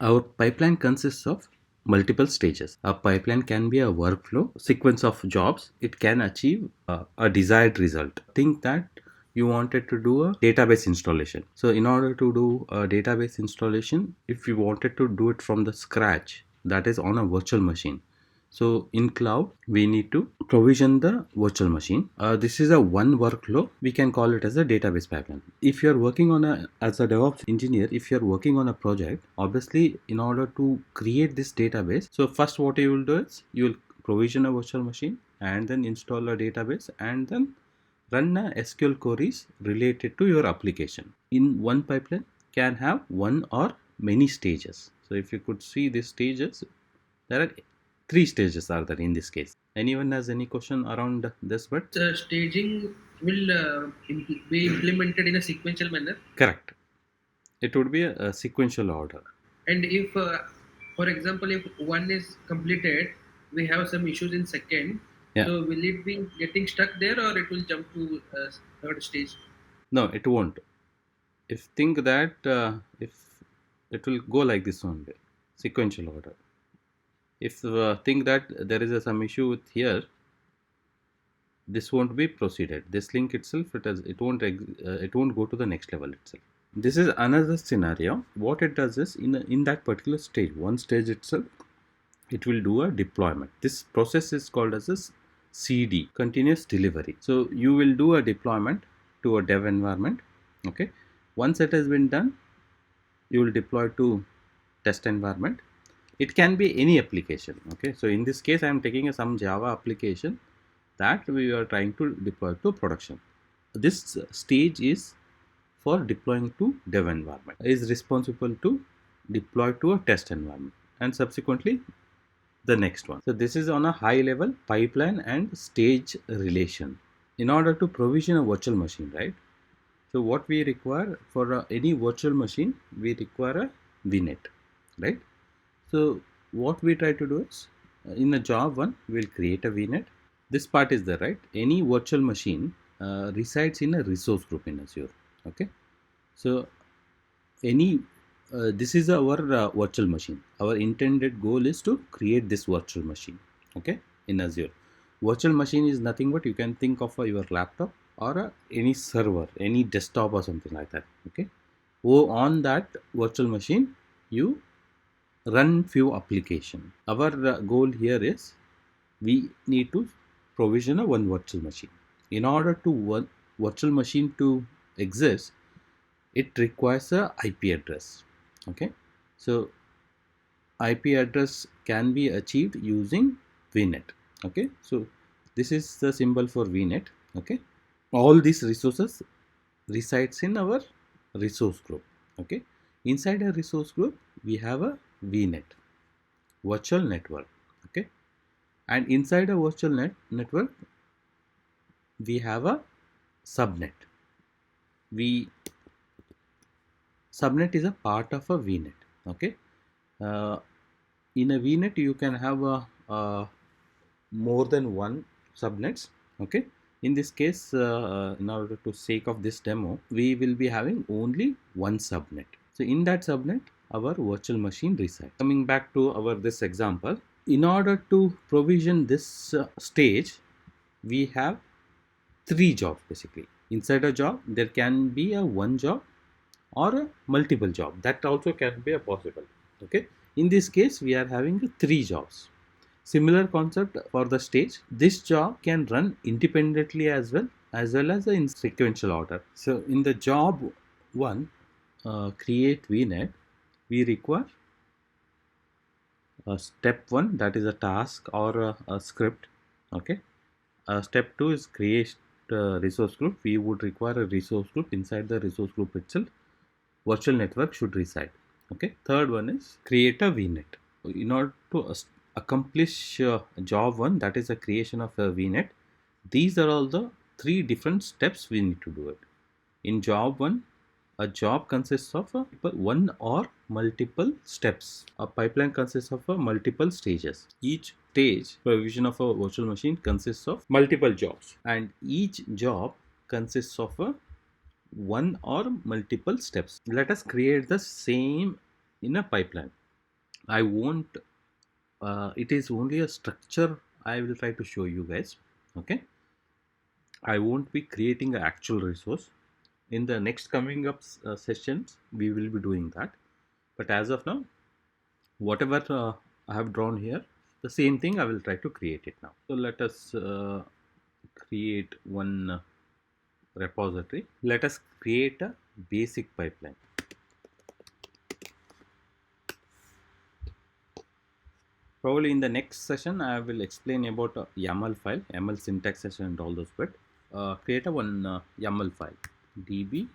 Our pipeline consists of multiple stages. A pipeline can be a workflow sequence of jobs. It can achieve a desired result. Think that you wanted to do a database installation. So in order to do a database installation, if you wanted to do it from the scratch, that is on a virtual machine. So in cloud, we need to provision the virtual machine. This is a one workflow. We can call it as a database pipeline. If you're working on as a DevOps engineer, if you're working on a project, obviously in order to create this database, so first what you will do is you will provision a virtual machine and then install a database and then run a SQL queries related to your application. In one pipeline can have one or many stages. So if you could see these stages, there are three stages are there in this case. Anyone has any question around this? But Staging will be implemented in a sequential manner. correct, it would be a sequential order. And if, for example, if one is completed, we have some issues in second. Yeah. So will it be getting stuck there, or it will jump to third stage? No, it won't. If think that if it will go like this only, sequential order. If think that there is some issue with here, this won't be proceeded. This link itself, it won't go to the next level itself. This is another scenario. What it does is in that particular stage, one stage itself, it will do a deployment. This process is called as a CD, continuous delivery. So you will do a deployment to a dev environment. Okay, once it has been done, you will deploy to test environment. It can be any application. Okay, so in this case I am taking some Java application that we are trying to deploy to production. This stage is for deploying to dev environment, is responsible to deploy to a test environment, and subsequently the next one. So this is on a high level pipeline and stage relation. In order to provision a virtual machine, right? So what we require for any virtual machine, we require a VNet, right? So what we try to do is in a job one, we'll create a VNet. This part is there, right? Any virtual machine resides in a resource group in Azure. Okay, so any this is our virtual machine. Our intended goal is to create this virtual machine. Okay, in Azure, virtual machine is nothing but you can think of your laptop or any server, any desktop or something like that. Okay, on that virtual machine you run few application. Our goal here is we need to provision a one virtual machine. In order to one virtual machine to exist, it requires a IP address. Okay, so IP address can be achieved using VNet. Okay, so this is the symbol for VNet. Okay, all these resources resides in our resource group. Okay, inside a resource group we have a VNet, virtual network. Okay, and inside a virtual network we have a subnet. We subnet is a part of a VNet. Okay, uh, in a VNet you can have more than one subnets. Okay, in this case in order to sake of this demo we will be having only one subnet. So in that subnet our virtual machine resides. Coming back to our this example, in order to provision this stage, we have three jobs basically. Inside a job there can be a one job or a multiple job, that also can be a possible. Okay, in this case we are having three jobs. Similar concept for the stage. This job can run independently as well as in sequential order. So in the job one, create VNet, we require step one, that is a task or a script. Okay, step two is create resource group. We would require a resource group. Inside the resource group itself virtual network should reside. Okay, third one is create a VNet. In order to accomplish job one, that is the creation of a VNet, these are all the three different steps we need to do it. In job one, a job consists of one or multiple steps. A pipeline consists of multiple stages. Each stage provision of a virtual machine consists of multiple jobs, and each job consists of a one or multiple steps. Let us create the same in a pipeline. I won't it is only a structure I will try to show you guys. Okay, I won't be creating an actual resource. In the next coming up sessions we will be doing that, but as of now, whatever I have drawn here, the same thing I will try to create it now. So let us create one repository. Let us create a basic pipeline. Probably in the next session I will explain about a YAML file, YAML syntax session and all those. But create a one YAML file, db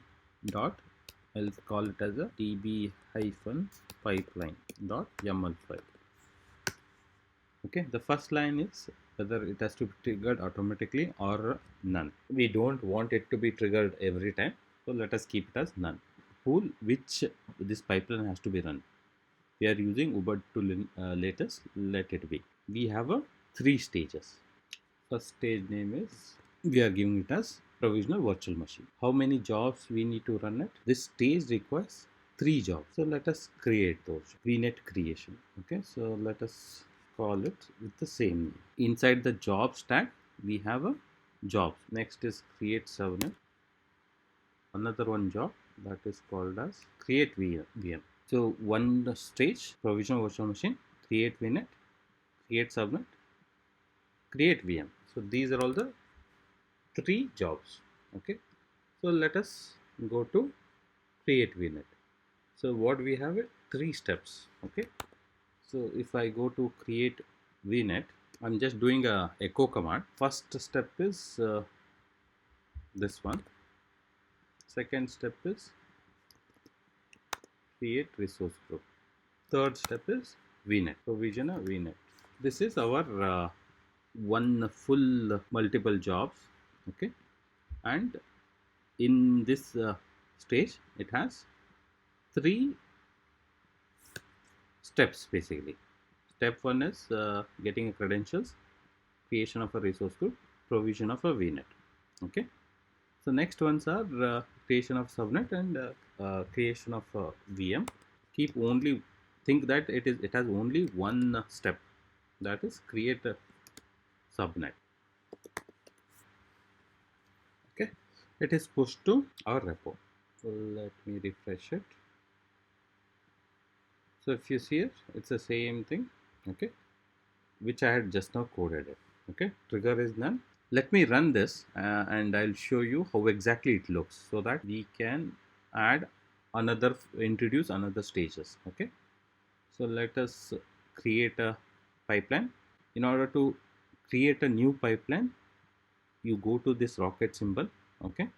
dot, I'll call it as a db hyphen pipeline dot YAML file. Okay, the first line is whether it has to be triggered automatically or none. We don't want it to be triggered every time, so let us keep it as none. Pool which this pipeline has to be run. We are using Ubuntu latest, let it be. We have a 3 stages. First stage name is, we are giving it as provisional virtual machine. How many jobs we need to run it? This stage requires 3 jobs. So let us create those. VNet creation. Okay, so let us call it with the same name. Inside the jobs tag, we have a jobs. Next is create subnet. Another one job that is called as create VM. So one stage, provisional virtual machine, create VNet, create subnet, create VM. So these are all the 3 jobs. Okay, so let us go to create VNet. So what we have is 3 steps. Okay, so if I go to create VNet, I'm just doing a echo command. First step is this one. Second step is create resource group. Third step is VNet, provision a VNet. This is our one full multiple jobs. Okay, and in this stage it has 3 steps basically. Step 1 is getting credentials, creation of a resource group, provision of a VNet. Okay, so next ones are creation of subnet and creation of VM. Keep only, think that it has only one step, that is create a subnet. Okay, it is pushed to our repo. So let me refresh it. So if you see it, it's the same thing. Okay, which I had just now coded it. Okay, trigger is none. Let me run this and I'll show you how exactly it looks, so that we can add another, introduce another stages. Okay, so let us create a pipeline. In order to create a new pipeline, you go to this rocket symbol. Okay,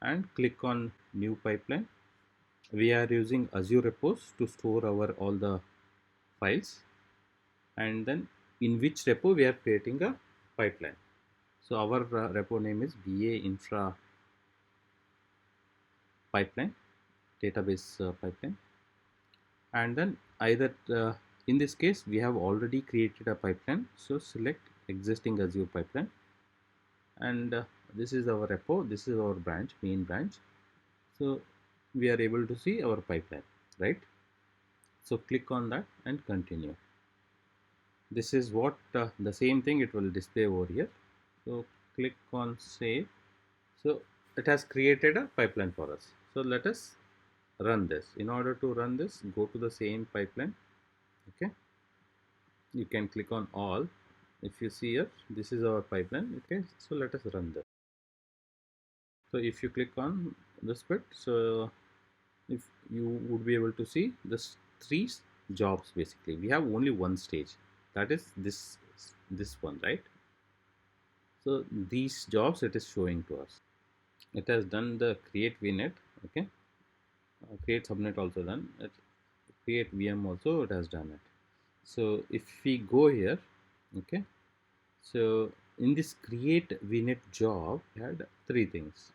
and click on new pipeline. We are using Azure Repos to store our all the files, and then in which repo we are creating a pipeline. So our repo name is BA infra pipeline, database pipeline. And then either in this case we have already created a pipeline, so select existing Azure pipeline, and this is our repo, this is our branch, main branch. So we are able to see our pipeline, right? So click on that and continue. This is what the same thing it will display over here. So click on save. So it has created a pipeline for us. So let us run this. In order to run this, go to the same pipeline. Okay, you can click on all. If you see here, this is our pipeline. Okay, so let us run this. So if you click on this bit, so if you would be able to see this 3 jobs. Basically we have only one stage, that is this one, right? So these jobs it is showing to us. It has done the create VNet. Okay, create subnet also done it, create VM also it has done it. So if we go here, okay, so in this create VNet job we had 3 things.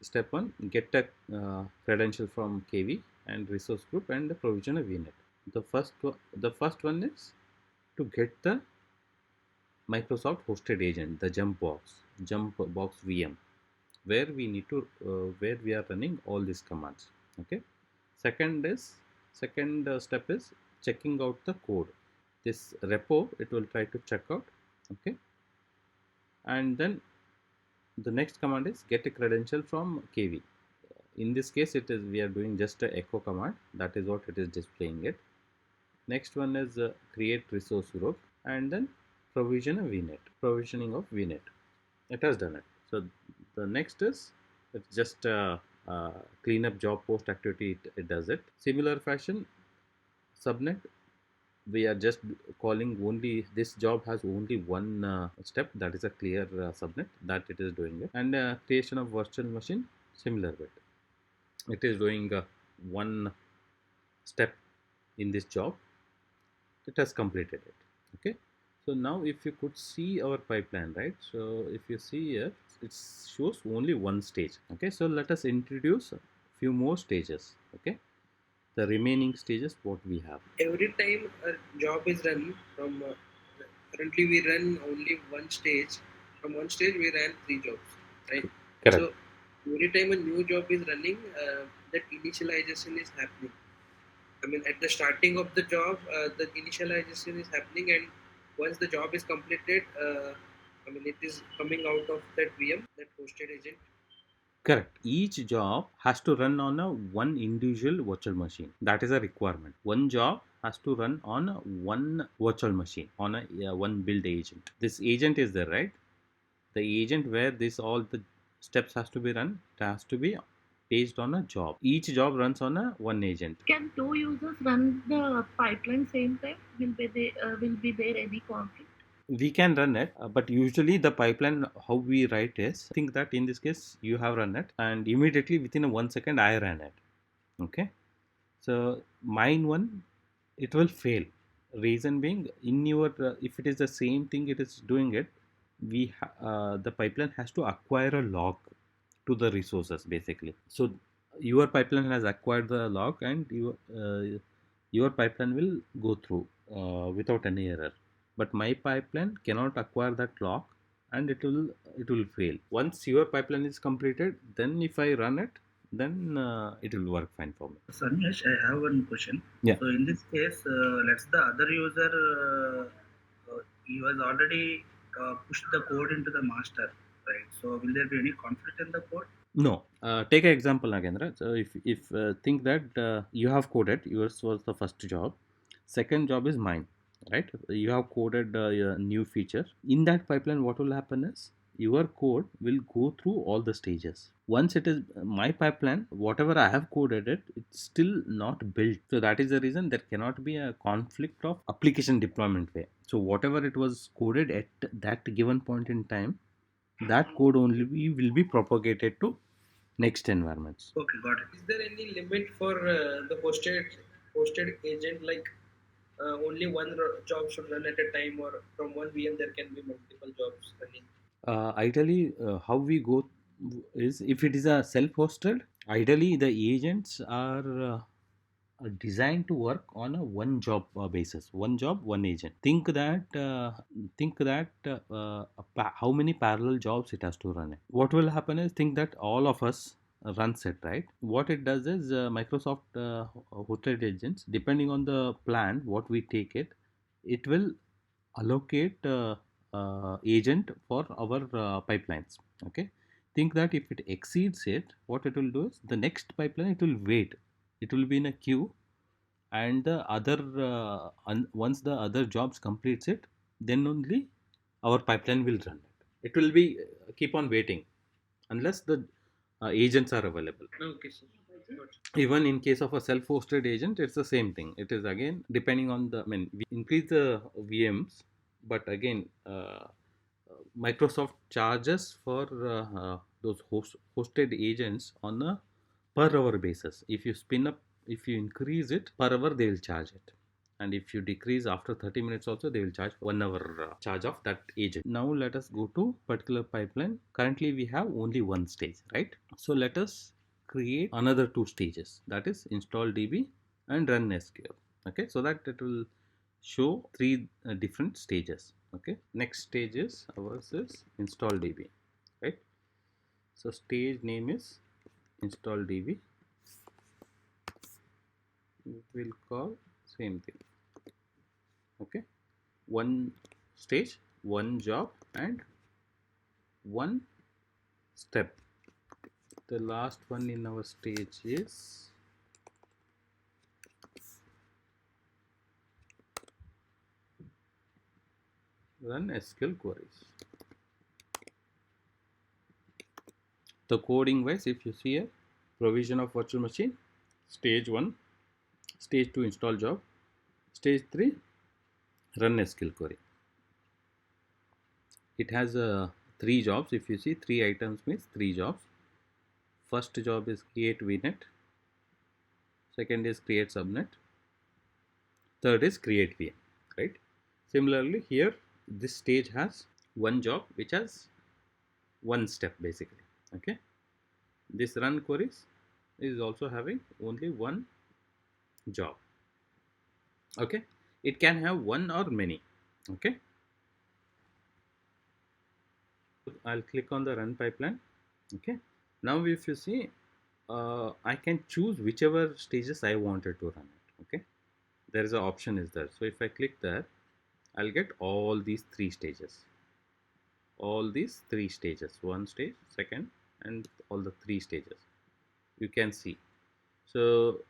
Step 1, get a credential from KV and resource group and the provision of VNet. The first one is to get the Microsoft hosted agent, the jump box VM, where we need to where we are running all these commands. Okay, second is Second step is checking out the code. This repo, it will try to check out. Okay, and then the next command is get a credential from KV. In this case, it is we are doing just a echo command. That is what it is displaying it. Next one is create resource group, and then provision a VNet. Provisioning of VNet. It has done it. So the next is it's just clean up job post activity. It does it. Similar fashion, subnet. We are just calling only this job has only one step, that is a clear subnet that it is doing it, and creation of virtual machine, similar bit. It is doing one step in this job. It has completed it. Okay, so now if you could see our pipeline, right? So if you see here, it shows only one stage. Okay, so let us introduce a few more stages. Okay, the remaining stages what we have. Every time a job is run from currently we run only one stage. From one stage we ran three jobs, right? Correct. So every time a new job is running, that initialization is happening. I mean, at the starting of the job, the initialization is happening, and once the job is completed, I mean, it is coming out of that VM, that hosted agent. Correct. Each job has to run on a one individual virtual machine. That is a requirement. One job has to run on a one virtual machine on a one build agent. This agent is there, right? The agent where this all the steps has to be run. It has to be based on a job. Each job runs on a one agent. Can two users run the pipeline same time? Will be there any conflict? We can run it, but usually the pipeline how we write is think that in this case you have run it, and immediately within a 1 second I ran it. Okay, so mine one, it will fail. Reason being, in your if it is the same thing it is doing it, the pipeline has to acquire a log to the resources basically. So your pipeline has acquired the log, and your pipeline will go through without any error. But my pipeline cannot acquire that log, and it will fail. Once your pipeline is completed, then if I run it, then it will work fine for me. Sanyesh, I have one question. Yeah. So in this case, let's the other user, he was already pushed the code into the master, right? So will there be any conflict in the code? No. Take an example again, right? So if think that you have coded, yours was the first job, second job is mine, right? You have coded a new feature. In that pipeline, what will happen is your code will go through all the stages. Once it is my pipeline, whatever I have coded it, it's still not built. So that is the reason there cannot be a conflict of application deployment way. So whatever it was coded at that given point in time, that code only will be propagated to next environments. Okay, got it. Is there any limit for the hosted agent? Like only one job should run at a time, or from one VM there can be multiple jobs running? Ideally, how we go is if it is a self-hosted, ideally the agents are designed to work on a one job basis, one job, one agent. Think that how many parallel jobs it has to run it. What will happen is think that all of us runs it, right? What it does is Microsoft hosted agents, depending on the plan what we take it, it will allocate agent for our pipelines. Okay, think that if it exceeds it, what it will do is the next pipeline it will wait, it will be in a queue, and the other once the other jobs completes it, then only our pipeline will run it will be keep on waiting unless the agents are available. Okay, sir. Even in case of a self-hosted agent, it's the same thing. It is again depending on the, I mean, we increase the VMs, but again Microsoft charges for those hosted agents on a per hour basis. If you spin up, if you increase it per hour, they will charge it, and if you decrease after 30 minutes also, they will charge 1 hour charge of that agent. Now let us go to particular pipeline. Currently we have only one stage, right? So let us create another two stages, that is install db and run sql. Okay, so that it will show three different stages. Okay, next stage is ours is install db, right? So stage name is install db, we'll call same thing. Okay, one stage, one job, and one step. The last one in our stage is run SQL queries. The coding wise, if you see here, provision of virtual machine, stage 1, stage 2 install job, stage 3 run SQL query. It has 3 jobs. If you see 3 items means 3 jobs. First job is create VNet, second is create subnet, third is create VM, right? Similarly here this stage has one job which has one step basically. Okay, this run queries is also having only one job. Okay, it can have one or many. Okay, I'll click on the run pipeline. Okay, now if you see I can choose whichever stages I wanted to run it. Okay, there is an option is there, so if I click there I'll get all these 3 stages, one stage, second, and all the 3 stages you can see. So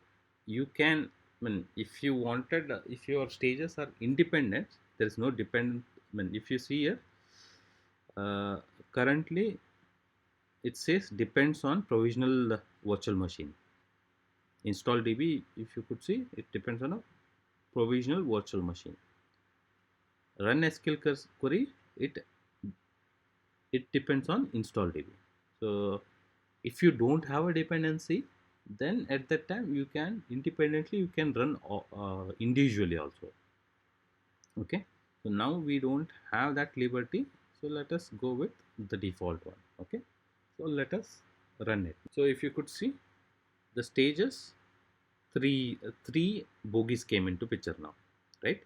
you can, I mean, if you wanted, if your stages are independent, there is no dependent. I mean, if you see here, uh, currently it says depends on provisional virtual machine. Install DB, if you could see, it depends on a provisional virtual machine. Run SQL query, it depends on install DB. So if you don't have a dependency, then at that time you can independently you can run individually also. Okay, so now we don't have that liberty, so let us go with the default one. Okay, so let us run it. So if you could see the stages, three bogies came into picture now, right?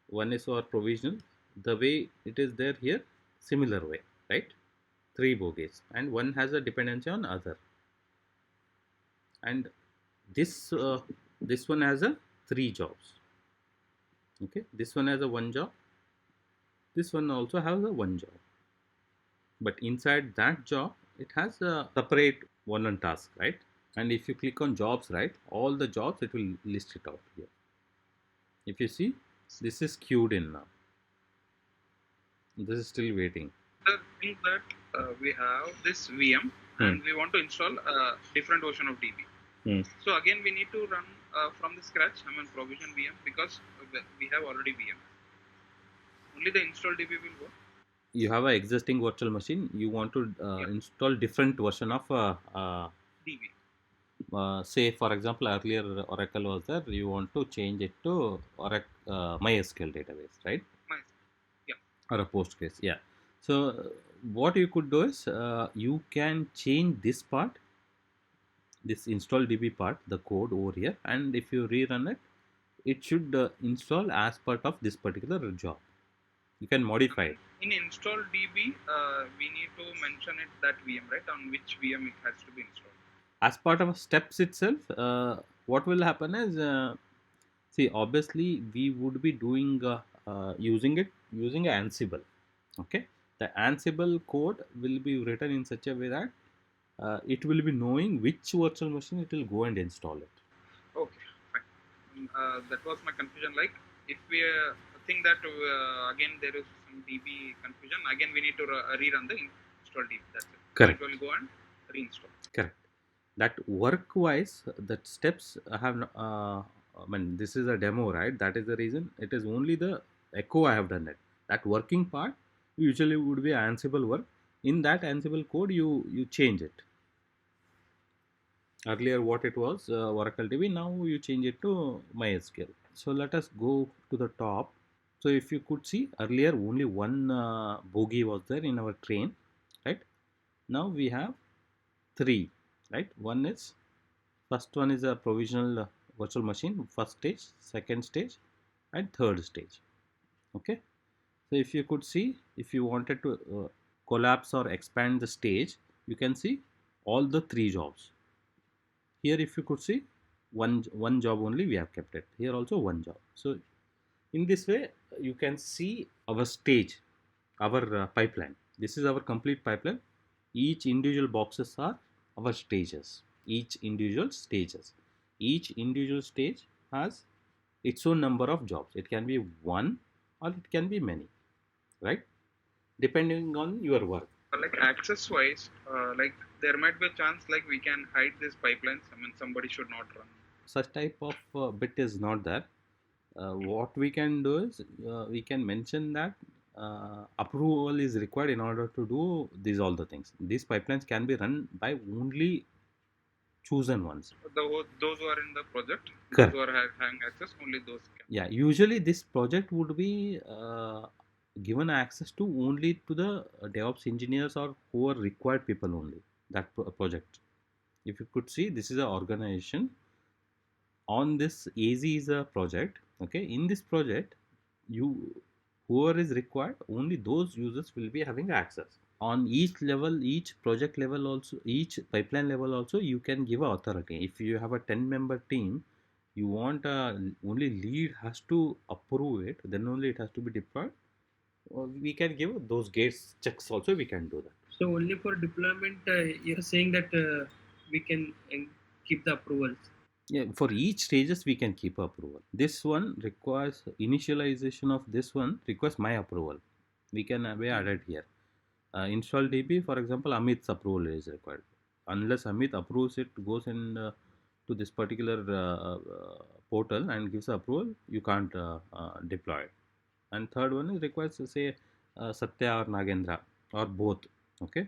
One is for provisional, the way it is there here, similar way, right? 3 bogies, and one has a dependency on other, and this one has a 3 jobs. Okay, this one has a 1 job, this one also has a 1 job, but inside that job it has a separate one task, right? And if you click on jobs, right, all the jobs it will list it out here. If you see, this is queued in now, this is still waiting. The thing that we have this VM and we want to install a different version of DB. So again, we need to run from the scratch. I mean, provision VM because we have already VM. Only the install DB will work. You have an existing virtual machine. You want to install different version of DB. Say for example, earlier Oracle was there. You want to change it to Oracle MySQL database, right? Yeah. Or a Postgres, yeah. So what you could do is you can change this part, this install DB part, the code over here, and if you rerun it, it should install as part of this particular job. You can modify it. In install DB, we need to mention it that VM, right? On which VM it has to be installed. As part of steps itself, what will happen is, see, obviously we would be doing using Ansible. Okay, the Ansible code will be written in such a way that it will be knowing which virtual machine it will go and install it. Okay, fine. That was my confusion. Like, if we think that again there is some DB confusion, again we need to rerun the install DB. That's it. Correct. So it will go and reinstall. Correct. That work wise, that steps have. I mean, this is a demo, right? That is the reason. It is only the echo I have done it. That working part usually would be Ansible work. In that Ansible code, you change it. Earlier, what it was Oracle DB. Now you change it to MySQL. So let us go to the top. So if you could see earlier, only one bogey was there in our train, right? Now we have 3. Right, first one is a provisional virtual machine, first stage, second stage, and third stage. Okay, so if you could see, if you wanted to collapse or expand the stage, you can see all the 3 jobs here. If you could see, one job only we have kept it. Here also one job. So in this way you can see our stage, our pipeline. This is our complete pipeline. Each individual boxes are our stages. Each individual stage has its own number of jobs. It can be one or it can be many, right, depending on your work. Like access wise, like there might be a chance like we can hide these pipelines. I mean, somebody should not run. Such type of bit is not there. What we can do is we can mention that approval is required in order to do these all the things. These pipelines can be run by only chosen ones. Those who are in the project, Correct. those who are having access, only those can. Yeah, usually this project would be given access to only to the DevOps engineers or who are required people only. That project. If you could see, this is an organization. On this AZ is a project. Okay, in this project, whoever is required, only those users will be having access. On each level, each project level also, each pipeline level also, you can give authority. If you have a 10-member team, you want only lead has to approve it, then only it has to be deployed. Or we can give those gates checks also, we can do that. So only for deployment, you're saying that we can keep the approvals. Yeah, for each stages we can keep approval. This one requires initialization of this one requires my approval. We can be added here. Install DB, for example, Amit's approval is required. Unless Amit approves it, goes in to this particular portal and gives approval, you can't deploy it. And third one is requires say Satya or Nagendra or both. Okay,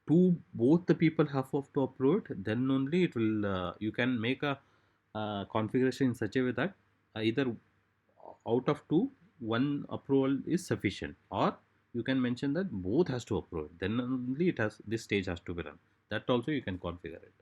both the people have to approve it. Then only it will. You can make a configuration in such a way that either out of two, one approval is sufficient, or you can mention that both has to approve it. Then only it has this stage has to be run. That also you can configure it.